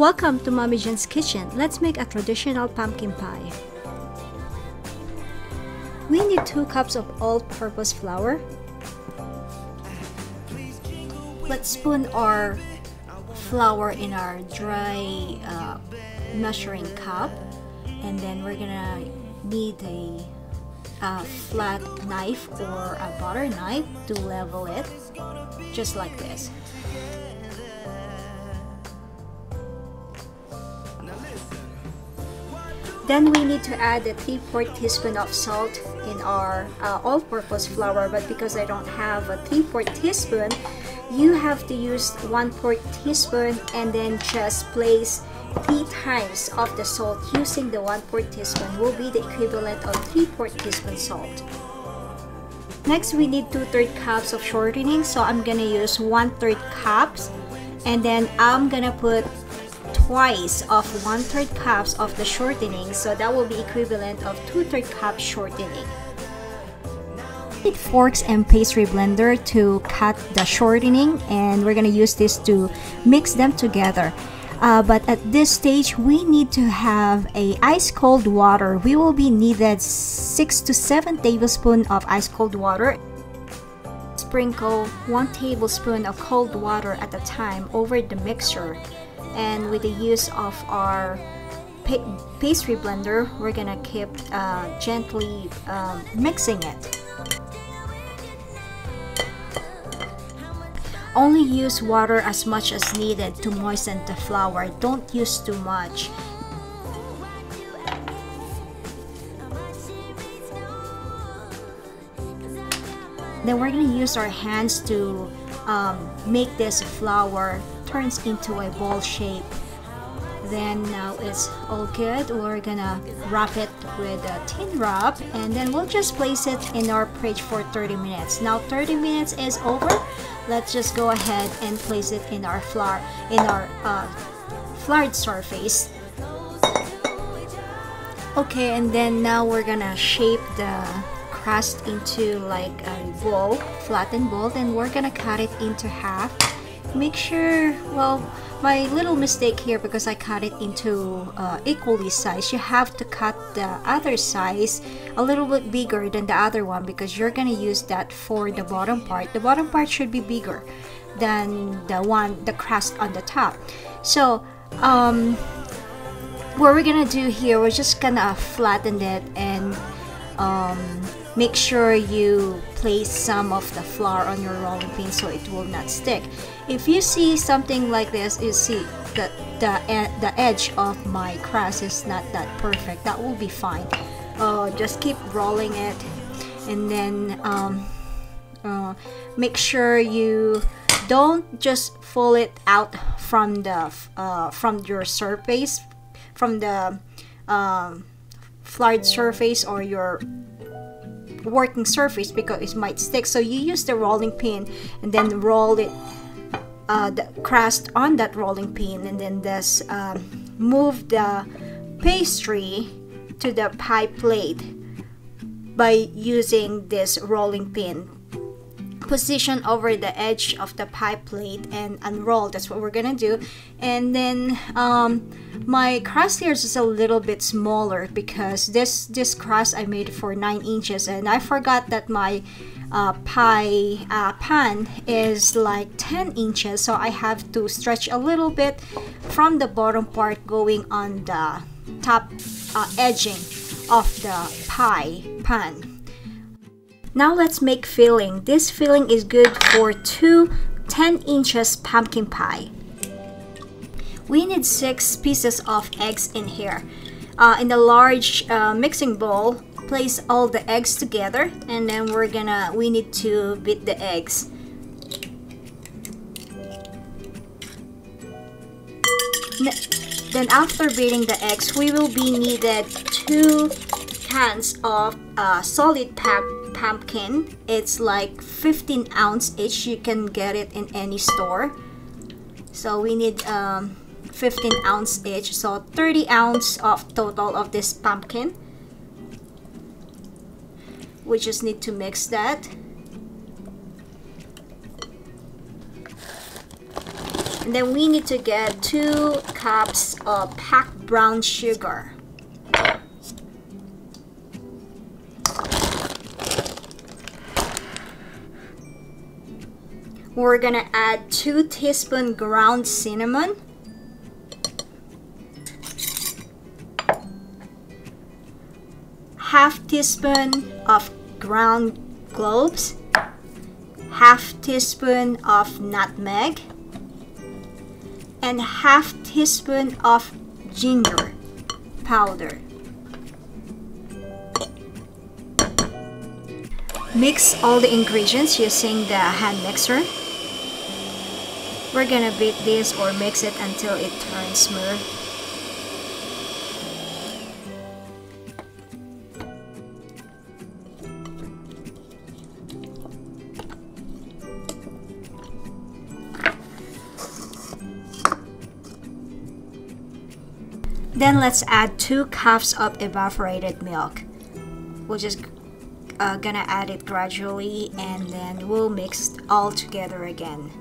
Welcome to Mommy Jen's Kitchen. Let's make a traditional pumpkin pie. We need 2 cups of all-purpose flour. Let's spoon our flour in our dry measuring cup, and then we're gonna need a flat knife or a butter knife to level it, just like this. Then we need to add a 3/4 teaspoon of salt in our all-purpose flour, but because I don't have a 3/4 teaspoon, you have to use 1/4 teaspoon and then just place 3 times of the salt using the 1/4 teaspoon will be the equivalent of 3/4 teaspoon salt. Next, we need 2/3 cups of shortening, so I'm gonna use 1/3 cups, and then I'm gonna put twice of 1/3 cups of the shortening, so that will be equivalent of 2/3 cups shortening. Need forks and pastry blender to cut the shortening, and we're gonna use this to mix them together. But at this stage, we need to have a ice cold water. We will be needed 6 to 7 tablespoons of ice cold water. Sprinkle 1 tablespoon of cold water at a time over the mixture. And with the use of our pastry blender, we're gonna keep gently mixing it. Only use water as much as needed to moisten the flour. Don't use too much. Then we're gonna use our hands to make this flour turns into a ball shape. Then now it's all good. We're gonna wrap it with a tin wrap, and then we'll just place it in our fridge for 30 minutes. Now 30 minutes is over. Let's just go ahead and place it in our floured surface. Okay, and then now we're gonna shape the crust into like a ball, flattened ball, then we're gonna cut it into half. Make sure, well, my little mistake here, because I cut it into equally sized, you have to cut the other size a little bit bigger than the other one, because you're gonna use that for the bottom part. The bottom part should be bigger than the crust on the top. So what we're gonna do here, we're just gonna flatten it and make sure you place some of the flour on your rolling pin so it will not stick. If you see something like this, you see that the edge of my crust is not that perfect, that will be fine. Just keep rolling it, and then make sure you don't just pull it out from your surface, from the floured surface or your working surface, because it might stick. So you use the rolling pin and then roll it, the crust on that rolling pin, and then just move the pastry to the pie plate by using this rolling pin. Position over the edge of the pie plate and unroll. That's what we're gonna do. And then my crust here is just a little bit smaller because this crust I made for 9 inches, and I forgot that my pie pan is like 10 inches, so I have to stretch a little bit from the bottom part going on the top edging of the pie pan. Now let's make filling. This filling is good for 2 10 inches pumpkin pie. We need 6 pieces of eggs in here. In the large mixing bowl, place all the eggs together, and then we need to beat the eggs. Then after beating the eggs, we will be needed 2 cans of solid pumpkin. It's like 15 ounce each. You can get it in any store. So we need 15 ounce each, so 30 ounce of total of this pumpkin. We just need to mix that. And then we need to get 2 cups of packed brown sugar. We're gonna add 2 teaspoons ground cinnamon, half teaspoon of ground cloves, half teaspoon of nutmeg, and half teaspoon of ginger powder. Mix all the ingredients using the hand mixer. We're gonna beat this or mix it until it turns smooth. Then let's add 2 cups of evaporated milk. We'll just gonna add it gradually, and then we'll mix all together again.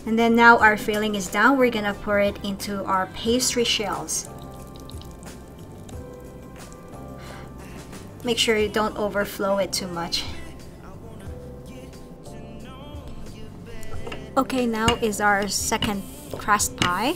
And then now our filling is done, we're gonna pour it into our pastry shells. Make sure you don't overflow it too much. Okay, now is our second crust pie.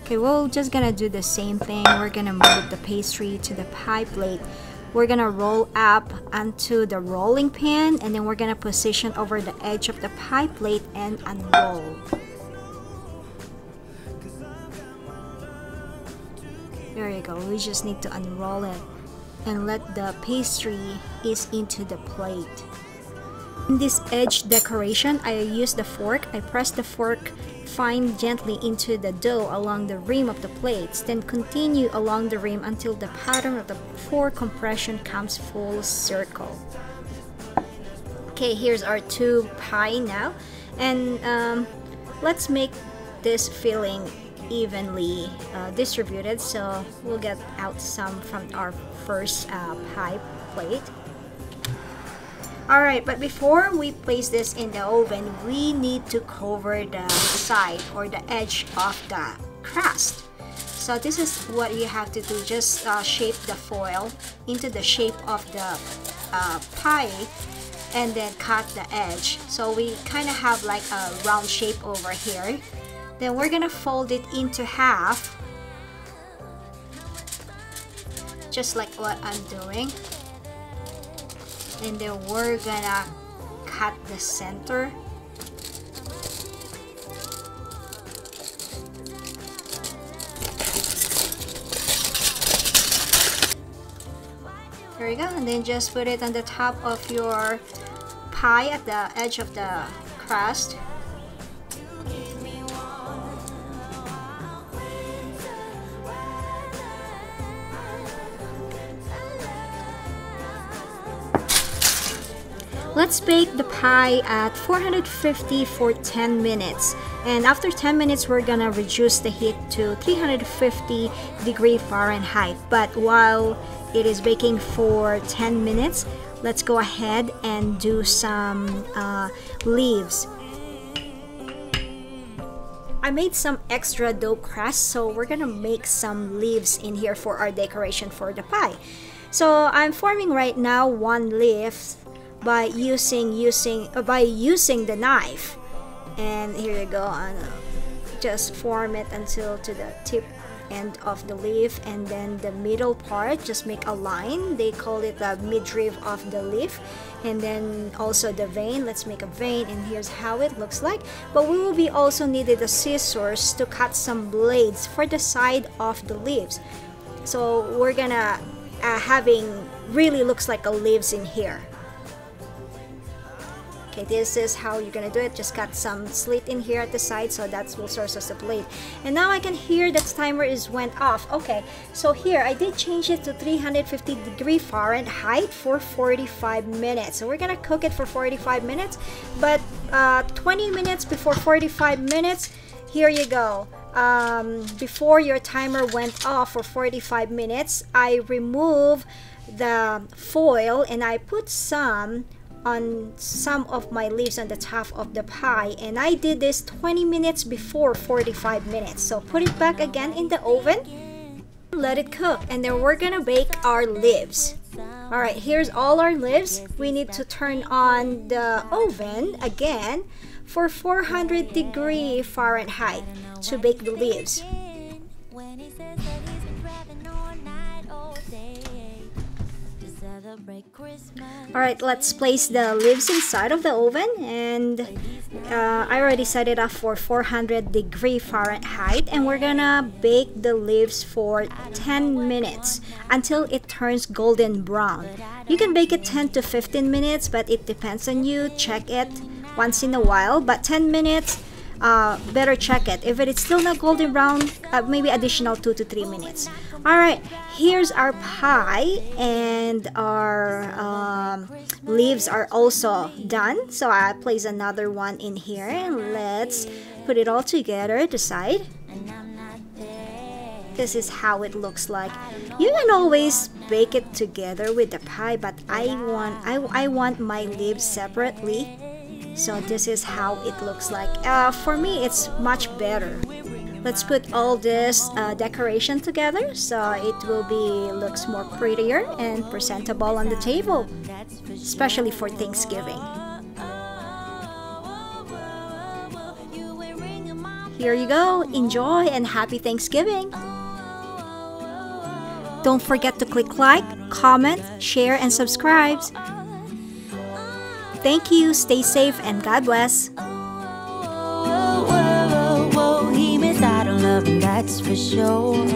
Okay, we're just gonna do the same thing. We're gonna move the pastry to the pie plate. We're gonna roll up onto the rolling pin, and then we're gonna position over the edge of the pie plate and unroll. There you go. We just need to unroll it and let the pastry ease into the plate. In this edge decoration, I use the fork. I press the fork fine gently into the dough along the rim of the plates, then continue along the rim until the pattern of the fork compression comes full circle. Okay, here's our 2 pie now, and let's make this filling evenly distributed, so we'll get out some from our first pie plate. Alright, but before we place this in the oven, we need to cover the side or the edge of the crust. So this is what you have to do. Just shape the foil into the shape of the pie, and then cut the edge. So we kind of have like a round shape over here. Then we're gonna fold it into half, just like what I'm doing. And then we're gonna cut the center. There you go, and then just put it on the top of your pie at the edge of the crust. Let's bake the pie at 450 for 10 minutes. And after 10 minutes, we're gonna reduce the heat to 350 Fahrenheit. But while it is baking for 10 minutes, let's go ahead and do some leaves. I made some extra dough crust, so we're gonna make some leaves in here for our decoration for the pie. So I'm forming right now 1 leaf by using the knife, and here you go. Just form it until to the tip end of the leaf, and then the middle part, just make a line. They call it the midriff of the leaf. And then also the vein, let's make a vein, and here's how it looks like. But we will be also needed the scissors to cut some blades for the side of the leaves. So we're gonna having really looks like a leaves in here. Okay, this is how you're gonna do it. Just got some slit in here at the side, so that will serve as a plate. And now I can hear that timer is went off. Okay, so here I did change it to 350°F for 45 minutes. So we're gonna cook it for 45 minutes, but 20 minutes before 45 minutes, here you go. Before your timer went off for 45 minutes, I remove the foil and I put some on some of my leaves on the top of the pie, and I did this 20 minutes before 45 minutes. So put it back again in the oven, let it cook, and then we're gonna bake our leaves. All right, here's all our leaves. We need to turn on the oven again for 400°F to bake the leaves. Alright, let's place the leaves inside of the oven, and I already set it up for 400°F, and we're gonna bake the leaves for 10 minutes until it turns golden brown. You can bake it 10 to 15 minutes, but it depends on you. Check it once in a while, but 10 minutes, better check it. If it is still not golden brown, maybe additional 2 to 3 minutes. Alright, here's our pie, and our leaves are also done. So I place another one in here, and let's put it all together at the side. This is how it looks like. You can always bake it together with the pie, but I want my leaves separately. So this is how it looks like. For me, it's much better. Let's put all this decoration together so it will looks more prettier and presentable on the table, especially for Thanksgiving. Here you go. Enjoy and happy Thanksgiving. Don't forget to click like, comment, share, and subscribe. Thank you, stay safe, and God bless. He missed out on love, and that's for sure.